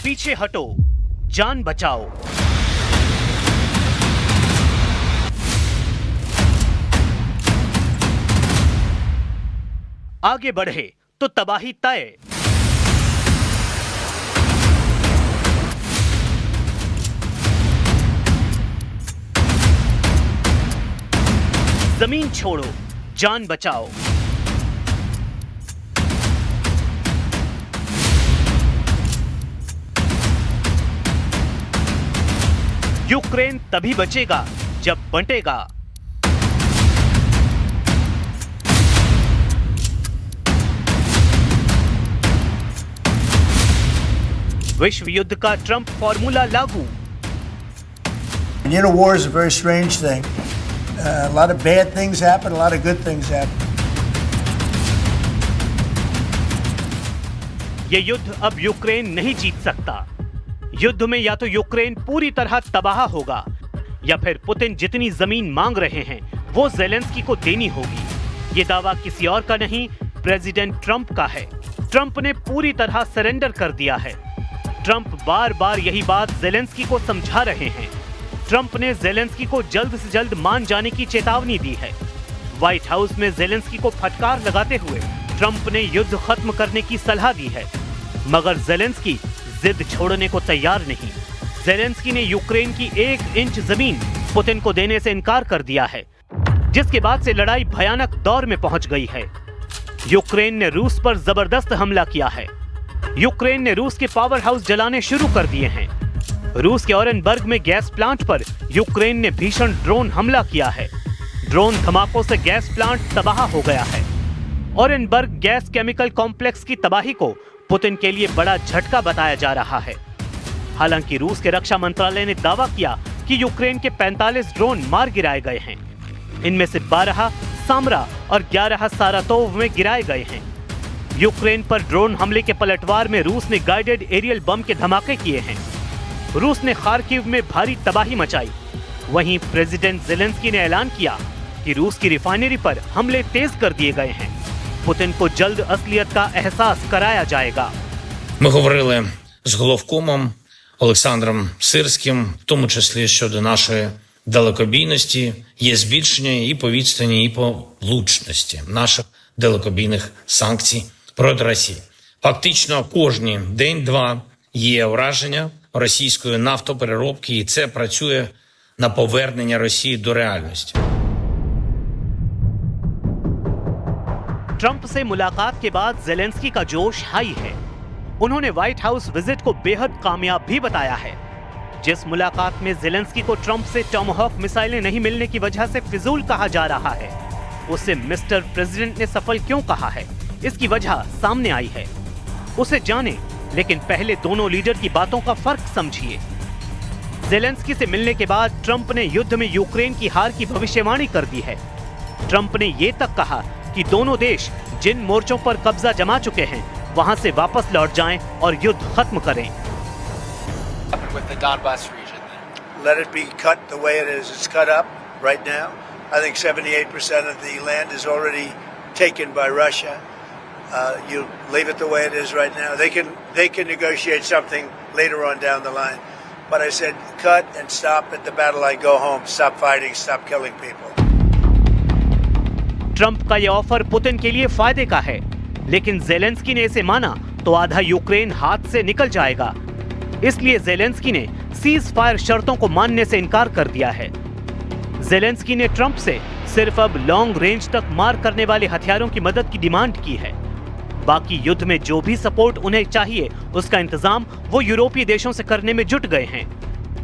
पीछे हटो, जान बचाओ। आगे बढ़े तो तबाही तय। जमीन छोड़ो, जान बचाओ। यूक्रेन तभी बचेगा जब बंटेगा। विश्व युद्ध का ट्रंप फॉर्मूला लागू। You know, war is a very strange thing. A lot of bad things happen, a lot of good things happen. ये युद्ध अब यूक्रेन नहीं जीत सकता। युद्ध में या तो यूक्रेन पूरी तरह तबाह होगा या फिर पुतिन जितनी जमीन मांग रहे हैं वो ज़ेलेंस्की को देनी होगी। ये दावा किसी और का नहीं, प्रेसिडेंट ट्रंप का है। ट्रंप ने पूरी तरह सरेंडर कर दिया है। ट्रंप बार बार यही बात ज़ेलेंस्की को समझा रहे हैं। ट्रंप ने ज़ेलेंस्की को जल्द से जल्द मान जाने की चेतावनी दी है। व्हाइट हाउस में ज़ेलेंस्की को फटकार लगाते हुए ट्रंप ने युद्ध खत्म करने की सलाह दी है, मगर ज़ेलेंस्की जिद छोड़ने को तैयार नहीं। ज़ेलेंस्की ने यूक्रेन की 1 इंच जमीन पुतिन को देने से इनकार कर दिया है, जिसके बाद से लड़ाई भयानक दौर में पहुंच गई है। यूक्रेन ने रूस पर जबरदस्त हमला किया है। यूक्रेन ने रूस के पावर हाउस जलाने शुरू कर दिए हैं। रूस के ओरेनबर्ग में गैस प्लांट पर यूक्रेन ने भीषण ड्रोन हमला किया है। ड्रोन धमाकों से गैस प्लांट तबाह हो गया है। ओरेनबर्ग गैस केमिकल कॉम्प्लेक्स की तबाही को पुतिन के लिए बड़ा झटका बताया जा रहा है। हालांकि रूस के रक्षा मंत्रालय ने दावा किया कि यूक्रेन के 45 ड्रोन मार गिराए गए हैं। इनमें से 12 सामरा और 11 सारातोव में गिराए गए हैं। यूक्रेन पर ड्रोन हमले के पलटवार में रूस ने गाइडेड एरियल बम के धमाके किए हैं। रूस ने खार्किव में भारी तबाही मचाई। वहीं प्रेसिडेंट ज़ेलेंस्की ने ऐलान किया कि रूस की रिफाइनरी पर हमले तेज कर दिए गए हैं। पुतिन को जल्द असलियत का एहसास कराया जाएगा। Ми говорили з головкомом Олександром Сирським, в тому числі щодо нашої далекобійності, є збільшення і по відстані, і по влучності наших далекобійних санкцій проти Росії. Фактично кожні день-два є ураження російської нафтопереробки, і це працює на повернення Росії до реальності. ट्रंप से मुलाकात के बाद ज़ेलेंस्की का जोश हाई है। उन्होंने व्हाइट हाउस विजिट को बेहद कामयाब भी बताया है। जिस मुलाकात में ज़ेलेंस्की को ट्रंप से टॉमहॉक मिसाइलें नहीं मिलने की वजह से फिजूल कहा जा रहा है, उसे मिस्टर प्रेसिडेंट ने सफल क्यों कहा है, इसकी वजह सामने आई है। उसे जाने, लेकिन पहले दोनों लीडर की बातों का फर्क समझिए। ज़ेलेंस्की से मिलने के बाद ट्रंप ने युद्ध में यूक्रेन की हार की भविष्यवाणी कर दी है। ट्रंप ने ये तक कहा कि दोनों देश जिन मोर्चों पर कब्जा जमा चुके हैं वहां से वापस लौट जाएं और युद्ध खत्म करें। With the Donbass region. Let it be cut the way it is. It's cut up right now. I think 78% of the land is already taken by Russia. You leave it the way it is right now. They can negotiate something later on down the line. But I said cut and stop at the battle line. Go home. Stop fighting. Stop killing people. Trump का यह offer Putin के लिए फायदे का है, लेकिन Zelensky ने इसे माना तो आधा यूक्रेन हाथ से निकल जाएगा। इसलिए ज़ेलेंस्की ने सीज फायर शर्तों को मानने से इनकार कर दिया है। ज़ेलेंस्की ने ट्रंप से सिर्फ अब लॉन्ग रेंज तक मार करने वाले हथियारों की मदद की डिमांड की है। बाकी युद्ध में जो भी सपोर्ट उन्हें चाहिए उसका इंतजाम वो यूरोपीय देशों से करने में जुट गए हैं।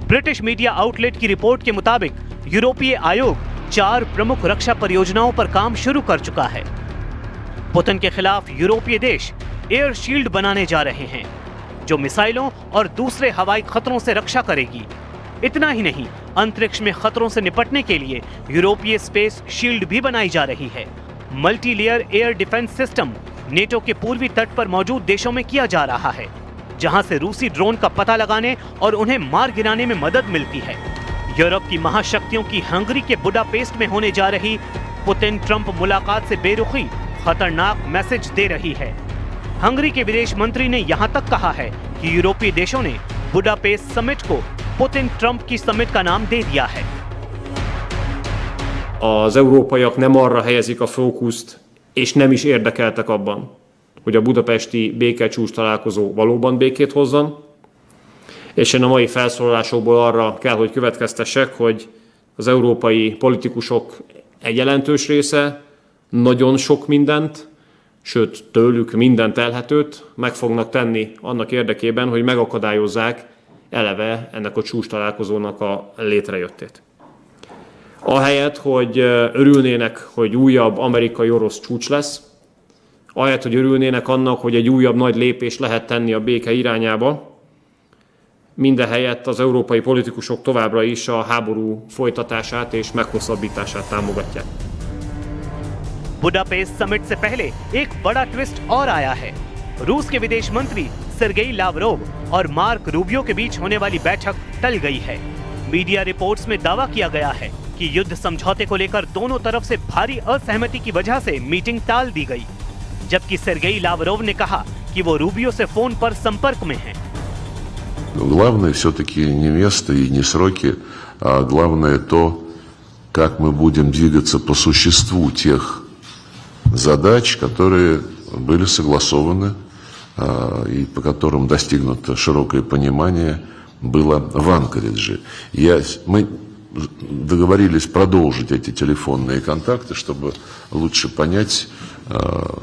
ब्रिटिश मीडिया आउटलेट की रिपोर्ट के मुताबिक यूरोपीय आयोग 4 प्रमुख रक्षा परियोजनाओं पर काम शुरू कर चुका है। पुतिन के खिलाफ यूरोपीय देश एयर शील्ड बनाने जा रहे हैं, जो मिसाइलों और दूसरे हवाई खतरों से रक्षा करेगी। इतना ही नहीं, अंतरिक्ष में खतरों से निपटने के लिए यूरोपीय स्पेस शील्ड भी बनाई जा रही है। Multi layer air defence system NATO के पूर्वी तट पर मौजूद देशों में किया जा रहा है, जहां से रूसी ड्रोन का पता लगाने और उन्हें मार गिराने में मदद मिलती है। यूरोप की महाशक्तियों की हंगरी के बुडापेस्ट में होने जा रही पुतिन ट्रंप मुलाकात से बेरुखी खतरनाक मैसेज दे रही है। हंगरी के विदेश मंत्री ने यहां तक कहा है कि यूरोपीय देशों ने बुडापेस्ट समिट को पुतिन ट्रंप की समिट का नाम दे दिया है। Az európaiak nem arra helyezik a fókuszt, és nem is érdekeltek abban, hogy a budapesti békecsúcs találkozó valóban békét hozzon, és én a mai felszólalásokból arra kell, hogy következtessek, hogy az európai politikusok egy jelentős része nagyon sok mindent, sőt tőlük minden telhetőt meg fognak tenni annak érdekében, hogy megakadályozzák eleve ennek a csúcs találkozónak a létrejöttét. Ahelyett, hogy örülnének, hogy újabb amerikai-orosz csúcs lesz, ahelyett, hogy örülnének annak, hogy egy újabb nagy lépés lehet tenni a béke irányába, mindehelyett az európai politikusok továbbra is a háború folytatását és meghosszabbítását támogatják. Budapest summit से पहले एक बड़ा twist और आया है। रूस के विदेश मंत्री सर्गेई लावरोव और मार्क रूबियो के बीच होने वाली बैठक टल गई है। मीडिया रिपोर्ट्स में दावा किया गया है कि युद्ध समझौते को लेकर दोनों तरफ से भारी असहमति की वजह से मीटिंग टाल दी गई, जबकि सर्गेई लावरोव ने कहा कि वो रूबियो से फोन पर संपर्क में हैं। Главное все-таки не место и не сроки, а главное то, как мы будем двигаться по существу тех задач, которые были согласованы и по которым достигнуто широкое понимание было в Анкоридже. Мы договорились продолжить эти телефонные контакты, чтобы лучше понять,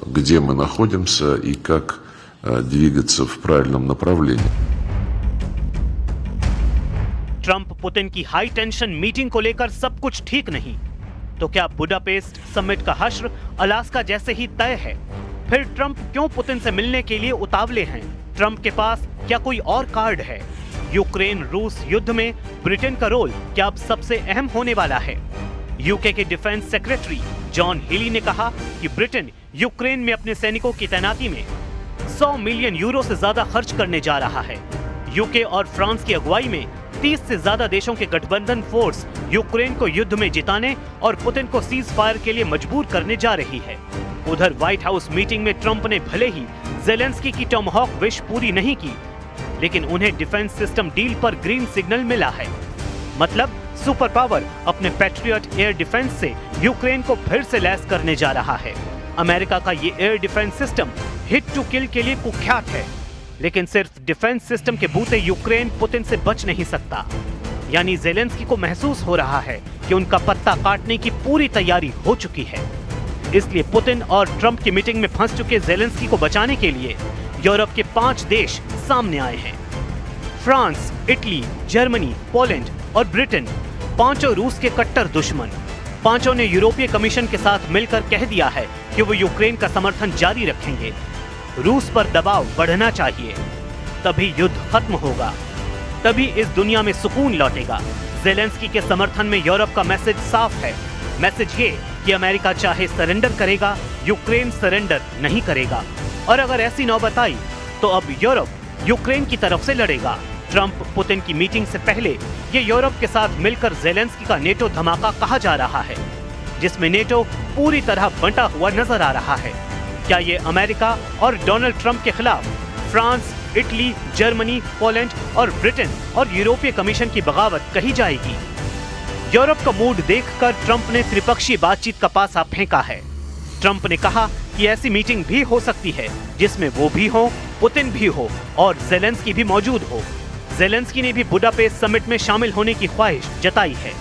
где мы находимся и как двигаться в правильном направлении. ट्रंप पुतिन की हाई टेंशन मीटिंग को लेकर सब कुछ ठीक नहीं, तो क्या बुडापेस्ट समिट का हश्र अलास्का जैसे ही तय है? फिर ट्रंप क्यों पुतिन से मिलने के लिए उतावले हैं? ट्रंप के पास क्या कोई और कार्ड है? यूक्रेन रूस युद्ध में ब्रिटेन का रोल क्या अब सबसे अहम होने वाला है? यूके के डिफेंस सेक्रेटरी जॉन हेली ने कहा कि ब्रिटेन यूक्रेन में अपने सैनिकों की तैनाती में 100 मिलियन यूरो से ज्यादा खर्च करने जा रहा है। यूके और फ्रांस की अगुवाई में 30 से ज्यादा देशों के गठबंधन फोर्स यूक्रेन को युद्ध में जिताने और पुतिन को सीज फायर के लिए मजबूर करने जा रही है। उधर व्हाइट हाउस मीटिंग में ट्रंप ने भले ही ज़ेलेंस्की की टॉमहॉक विश पूरी नहीं की, लेकिन उन्हें डिफेंस सिस्टम डील पर ग्रीन सिग्नल मिला है। मतलब सुपर पावर अपने पैट्रियट एयर डिफेंस से यूक्रेन को फिर से लैस करने जा रहा है। अमेरिका का ये air defence system hit to kill के लिए कुख्यात है, लेकिन सिर्फ डिफेंस सिस्टम के बूते यूक्रेन पुतिन से बच नहीं सकता। यानी ज़ेलेंस्की को महसूस हो रहा है कि उनका पत्ता काटने की पूरी तैयारी हो चुकी है। इसलिए पुतिन और ट्रंप की मीटिंग में फंस चुके ज़ेलेंस्की को बचाने के लिए यूरोप के 5 देश सामने आए हैं। फ्रांस, इटली, जर्मनी, पोलैंड और ब्रिटेन, पांचों रूस के कट्टर दुश्मन। पांचों ने यूरोपीय कमीशन के साथ मिलकर कह दिया है कि वो यूक्रेन का समर्थन जारी रखेंगे। रूस पर दबाव बढ़ना चाहिए, तभी युद्ध खत्म होगा, तभी इस दुनिया में सुकून लौटेगा। ज़ेलेंस्की के समर्थन में यूरोप का मैसेज साफ है। मैसेज ये कि अमेरिका चाहे सरेंडर करेगा, यूक्रेन सरेंडर नहीं करेगा। और अगर ऐसी नौबत आई तो अब यूरोप यूक्रेन की तरफ से लड़ेगा। ट्रंप पुतिन की मीटिंग से पहले ये यूरोप के साथ मिलकर ज़ेलेंस्की का नेटो धमाका कहा जा रहा है, जिसमें नेटो पूरी तरह बंटा हुआ नजर आ रहा है। क्या ये अमेरिका और डोनाल्ड ट्रंप के खिलाफ फ्रांस, इटली, जर्मनी, पोलैंड और ब्रिटेन और यूरोपीय कमीशन की बगावत कही जाएगी? यूरोप का मूड देखकर ट्रंप ने त्रिपक्षीय बातचीत का पासा फेंका है। ट्रंप ने कहा कि ऐसी मीटिंग भी हो सकती है जिसमें वो भी हो, पुतिन भी हो और ज़ेलेंस्की भी मौजूद हो। ज़ेलेंस्की ने भी बुडापेस्ट समिट में शामिल होने की ख्वाहिश जताई है।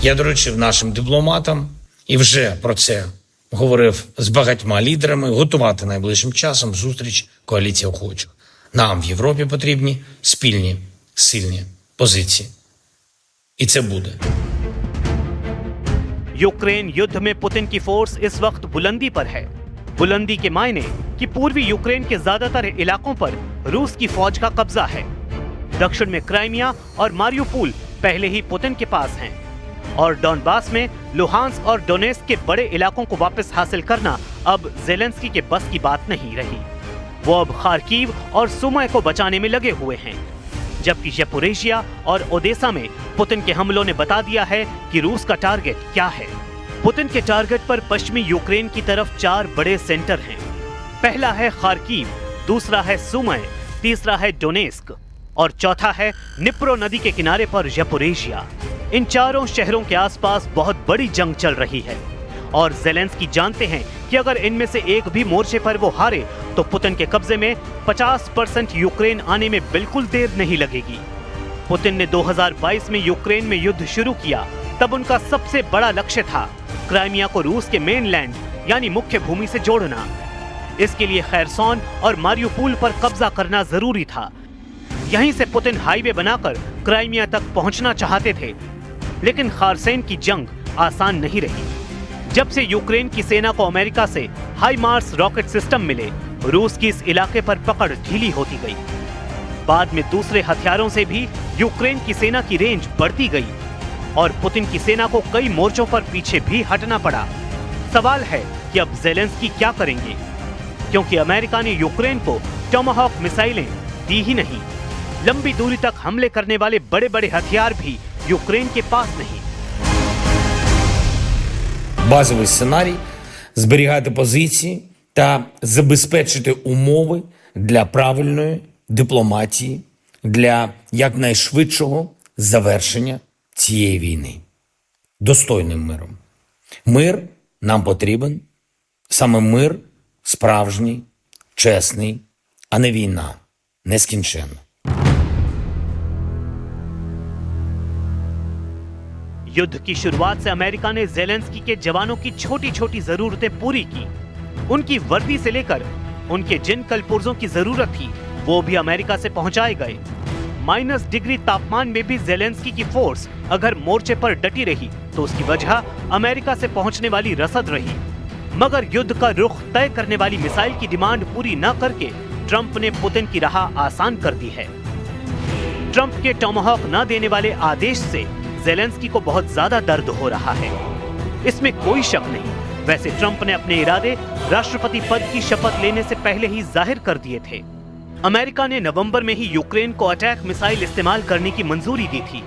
Я доручив нашим дипломатам і вже про це говорив з багатьма лідерами готувати найближчим часом зустріч коаліції охочих. Нам в Європі потрібні спільні, сильні позиції. І це буде. यूक्रेन युद्ध में पुतिन की फोर्स इस वक्त बुलंदी पर है। बुलंदी के मायने कि पूर्वी यूक्रेन के ज्यादातर इलाकों पर रूस की फौज का कब्जा है। दक्षिण में क्राइमिया और मारियुपोल पहले ही पुतिन के पास हैं, और डॉनबास में लुहांस्क और डोनेस्क के बड़े इलाकों को वापस हासिल करना अब ज़ेलेंस्की के बस की बात नहीं रही। वो अब खार्किव और सुमय को बचाने में लगे हुए हैं, जबकि ज़पोरिजिया और ओडेसा में पुतिन के हमलों ने बता दिया है कि रूस का टारगेट क्या है। पुतिन के टारगेट पर पश्चिमी यूक्रेन की तरफ 4 बड़े सेंटर हैं। पहला है खार्किव, दूसरा है सुमी, तीसरा है डोनेस्क और चौथा है निप्रो नदी के किनारे पर ज़पोरिज़िया। इन चारों शहरों के आसपास बहुत बड़ी जंग चल रही है और ज़ेलेंस्की जानते हैं कि अगर इनमें से एक भी मोर्चे पर वो हारे तो पुतिन के कब्जे में 50% यूक्रेन आने में बिल्कुल देर नहीं लगेगी। पुतिन ने 2022 में यूक्रेन में युद्ध शुरू किया, तब उनका सबसे बड़ा लक्ष्य था क्राइमिया को रूस के मेनलैंड यानी मुख्य भूमि से जोड़ना। इसके लिए खैरसोन और मारियुपोल पर कब्जा करना जरूरी था। यहीं से पुतिन हाईवे बनाकर क्राइमिया तक पहुंचना चाहते थे, लेकिन खारसेन की जंग आसान नहीं रही। जब से यूक्रेन की सेना को अमेरिका से हाइमार्स रॉकेट सिस्टम मिले, रूस की इस इलाके पर पकड़ ढीली होती गई। बाद में दूसरे हथियारों से भी यूक्रेन की सेना की रेंज बढ़ती गई और पुतिन की सेना को कई मोर्चों पर पीछे भी हटना पड़ा। सवाल है कि अब ज़ेलेंस्की क्या करेंगे, क्योंकि अमेरिका ने यूक्रेन को टोमाहॉक मिसाइलें दी ही नहीं, लंबी दूरी तक हमले करने वाले बड़े बड़े हथियार भी यूक्रेन के पास नहीं। Базовий сценарій – зберігати позиції та забезпечити умови для правильної дипломатії, для якнайшвидшого завершення цієї війни. Достойним миром. Мир нам потрібен. Саме мир справжній, чесний, а не війна нескінченна. युद्ध की शुरुआत से अमेरिका ने ज़ेलेंस्की के जवानों की छोटी छोटी जरूरतें पूरी की। उनकी वर्दी से लेकर उनके जिन कलपुर्जों की जरूरत थी वो भी अमेरिका से पहुंचाए गए। -डिग्री तापमान में भी ज़ेलेंस्की की फोर्स अगर मोर्चे पर डटी रही तो उसकी वजह अमेरिका से पहुंचने वाली रसद रही। मगर युद्ध का रुख तय करने वाली मिसाइल की डिमांड पूरी न करके ट्रंप ने पुतिन की राह आसान कर दी है। ट्रंप के टोमाहॉक न देने वाले आदेश से ज़ेलेंस्की को बहुत ज्यादा दर्द हो रहा है, इसमें कोई शक नहीं। वैसे ट्रंप ने अपने इरादे राष्ट्रपति पद की शपथ लेने से पहले ही जाहिर कर दिए थे। अमेरिका ने नवंबर में ही यूक्रेन को अटैक मिसाइल इस्तेमाल करने की मंजूरी दी थी,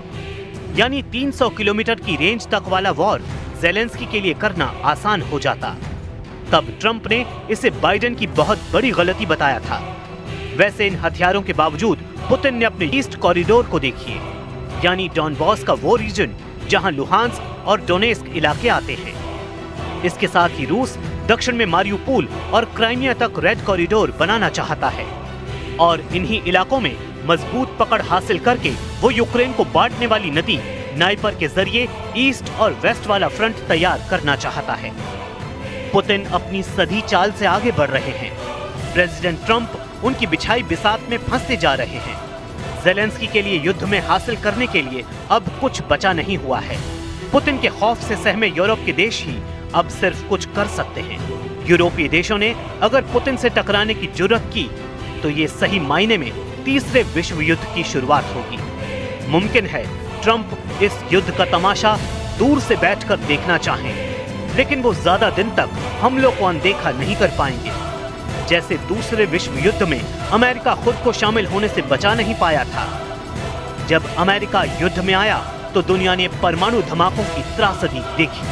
यानी 300 किलोमीटर की रेंज तक वाला वॉर ज़ेलेंस्की के लिए करना आसान हो जाता। तब ट्रंप ने इसे बाइडेन की बहुत बड़ी गलती बताया था। वैसे इन हथियारों के बावजूद पुतिन ने अपने ईस्ट कॉरिडोर को देखिए, यानी डॉनबॉस का वो रीजन जहां लुहांस्क और डोनेस्क इलाके आते हैं। इसके साथ ही रूस दक्षिण में मारियुपोल और क्राइमिया तक रेड कॉरिडोर बनाना चाहता है और इन्हीं इलाकों में मजबूत पकड़ हासिल करके वो यूक्रेन को बांटने वाली नदी नाइपर के जरिए ईस्ट और वेस्ट वाला फ्रंट तैयार करना चाहता है। पुतिन अपनी सधी चाल से आगे बढ़ रहे हैं। प्रेसिडेंट ट्रंप उनकी बिछाई बिसात में फंसते जा रहे हैं। ज़ेलेंस्की के लिए युद्ध में हासिल करने के लिए अब कुछ बचा नहीं हुआ है। पुतिन के खौफ से सहमे यूरोप के देश ही अब सिर्फ कुछ कर सकते हैं। यूरोपीय देशों ने अगर पुतिन से टकराने की जुर्रत की तो ये सही मायने में तीसरे विश्व युद्ध की शुरुआत होगी। मुमकिन है ट्रंप इस युद्ध का तमाशा दूर से बैठकर देखना चाहें, लेकिन वो ज्यादा दिन तक हमलों को अनदेखा नहीं कर पाएंगे। जैसे दूसरे विश्व युद्ध में अमेरिका खुद को शामिल होने से बचा नहीं पाया था। जब अमेरिका युद्ध में आया तो दुनिया ने परमाणु धमाकों की त्रासदी देखी।